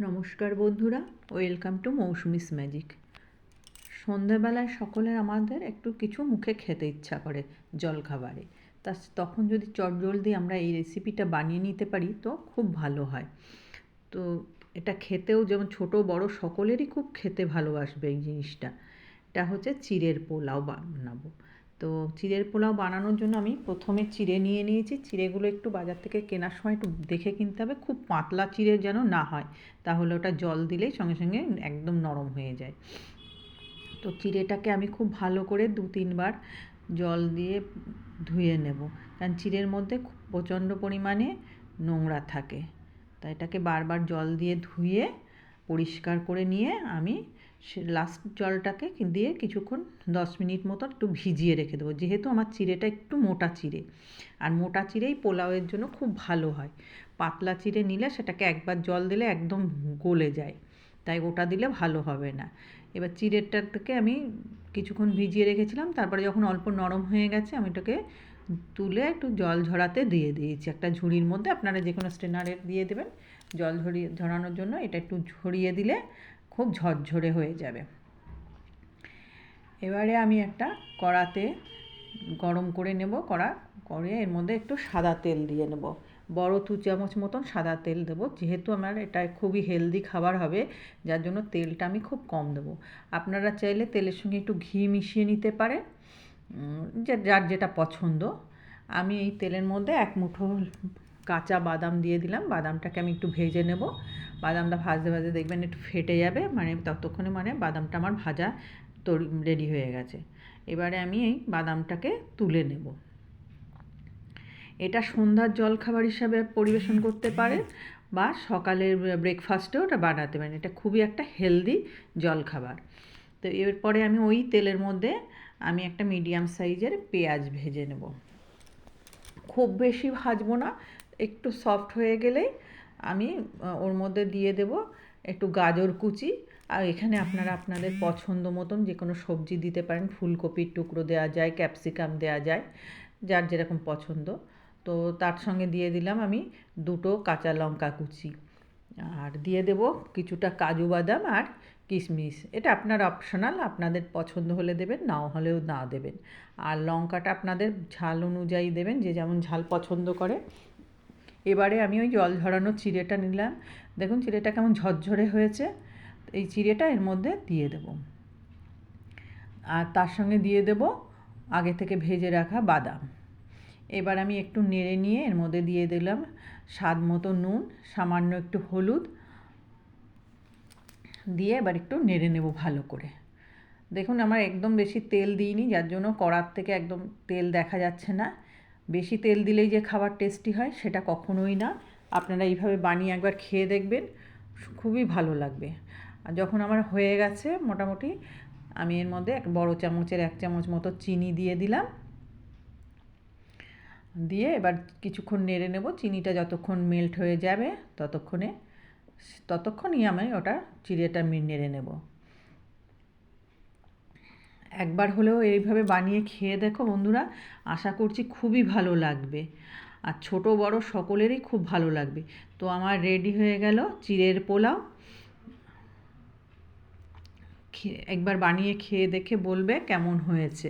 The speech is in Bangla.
নমস্কার বন্ধুরা, ওয়েলকাম টু মৌসুমিস ম্যাজিক। সন্ধেবেলায় সকলের আমাদের একটু কিছু মুখে খেতে ইচ্ছা করে জলখাবারে। তখন যদি চটজলদি আমরা এই রেসিপিটা বানিয়ে নিতে পারি তো খুব ভালো হয়। তো এটা খেতেও যেমন ছোট বড় সকলেরই খুব খেতে ভালোবাসবে এই জিনিসটা। এটা হচ্ছে চিড়ের পোলাও বানাবো। তো চিড়ের পোলাও বানানোর জন্য আমি প্রথমে চিড়ে নিয়ে নিয়েছি। চিড়েগুলো একটু বাজার থেকে কেনার সময় একটু দেখে কিনতে হবে, খুব পাতলা চিড়ে যেন না হয়, তাহলে ওটা জল দিলেই সঙ্গে সঙ্গে একদম নরম হয়ে যায়। তো চিড়েটাকে আমি খুব ভালো করে 2-3 বার জল দিয়ে ধুয়ে নেব, কারণ চিড়ের মধ্যে খুব প্রচণ্ড পরিমাণে নোংরা থাকে। তাই এটাকে বারবার জল দিয়ে ধুয়ে পরিষ্কার করে নিয়ে আমি লাস্ট জলটাকে দিয়ে কিছুক্ষণ 10 মিনিট মতো একটু ভিজিয়ে রেখে দেবো, যেহেতু আমার চিড়েটা একটু মোটা চিড়ে, আর মোটা চিড়েই পোলাওয়ের জন্য খুব ভালো হয়। পাতলা চিড়ে নিলে সেটাকে একবার জল দিলে একদম গলে যায়, তাই ওটা দিলে ভালো হবে না। এবার চিড়েটার থেকে আমি কিছুক্ষণ ভিজিয়ে রেখেছিলাম, তারপরে যখন অল্প নরম হয়ে গেছে আমি এটাকে তুলে একটু জল ঝরাতে দিয়ে দিয়েছি একটা ঝুড়ির মধ্যে। আপনারা যে কোনো স্ট্রেনারে দিয়ে দেবেন জল ঝরানোর জন্য। এটা একটু ঝরিয়ে দিলে খুব ঝরঝরে হয়ে যাবে। এবারে আমি একটা কড়াতে গরম করে নেব, কড়া করে এর মধ্যে একটু সাদা তেল দিয়ে নেব। বড় 2 চামচ মতন সাদা তেল দেবো, যেহেতু আমার এটা খুবই হেলদি খাবার হবে, যার জন্য তেলটা আমি খুব কম দেবো। আপনারা চাইলে তেলের সঙ্গে একটু ঘি মিশিয়ে নিতে পারেন, যার যেটা পছন্দ। আমি এই তেলের মধ্যে 1 মুঠো কাঁচা বাদাম দিয়ে দিলাম। বাদামটাকে আমি একটু ভেজে নেব। বাদামটা ভাজতে ভাজতে দেখবেন একটু ফেটে যাবে, ততক্ষণে বাদামটা আমার ভাজা রেডি হয়ে গেছে। এবারে আমি এই বাদামটাকে তুলে নেব। এটা সন্ধ্যার জলখাবার হিসাবে পরিবেশন করতে পারেন বা সকালের ব্রেকফাস্টেও এটা বানাতে পারেন। এটা খুবই একটা হেলদি জলখাবার। তো এরপরে আমি ওই তেলের মধ্যে আমি একটা মিডিয়াম সাইজের পেঁয়াজ ভেজে নেব। খুব বেশি ভাজবো না, একটু সফট হয়ে গেলেই আমি ওর মধ্যে দিয়ে দেব একটু গাজর কুচি। আর এখানে আপনারা আপনাদের পছন্দ মতন যে কোনো সবজি দিতে পারেন, ফুলকপির টুকরো দেওয়া যায়, ক্যাপসিকাম দেওয়া যায়, যার যেরকম পছন্দ। তো তার সঙ্গে দিয়ে দিলাম আমি 2টো কাঁচা লঙ্কা কুচি, আর দিয়ে দেব কিছুটা কাজু বাদাম আর কিশমিশ। এটা আপনার অপশনাল, আপনাদের পছন্দ হলে দেবেন, নাও হলেও না দেবেন। আর লঙ্কাটা আপনাদের ঝাল অনুযায়ী দেবেন, যে যেমন ঝাল পছন্দ করে। এবারে আমি ওই জল ঝরানো চিড়েটা নিলাম। দেখুন চিড়েটা কেমন ঝরঝরে হয়েছে। এই চিড়েটা এর মধ্যে দিয়ে দেব, আর তার সঙ্গে দিয়ে দেব আগে থেকে ভেজে রাখা বাদাম। এবার আমি একটু নেড়ে নিয়ে এর মধ্যে দিয়ে দিলাম স্বাদ মতো নুন, সামান্য একটু হলুদ দিয়ে এবার একটু নেড়ে নেব ভালো করে। দেখুন আমার একদম বেশি তেল দিইনি, যার জন্য কড়ার থেকে একদম তেল দেখা যাচ্ছে না। বেশি তেল দিলেই যে খাবার টেস্টি হয় সেটা কখনোই না। আপনারা এইভাবে বানিয়ে একবার খেয়ে দেখবেন, খুবই ভালো লাগবে। আর যখন আমার হয়ে গেছে মোটামুটি, আমি এর মধ্যে বড় চামচের 1 চামচ মতো চিনি দিয়ে দিলাম। দিয়ে এবার কিছুক্ষণ নেড়ে নেব। চিনিটা যতক্ষণ মেল্ট হয়ে যাবে ততক্ষণই আমি ওটা চিড়েটা নেড়ে নেব। একবার হলেও এইভাবে বানিয়ে খেয়ে দেখো বন্ধুরা, আশা করছি খুবই ভালো লাগবে, আর ছোট বড় সকলেরই খুব ভালো লাগবে। তো আমার রেডি হয়ে গেল চিড়ের পোলাও। একবার বানিয়ে খেয়ে দেখে বলবে কেমন হয়েছে।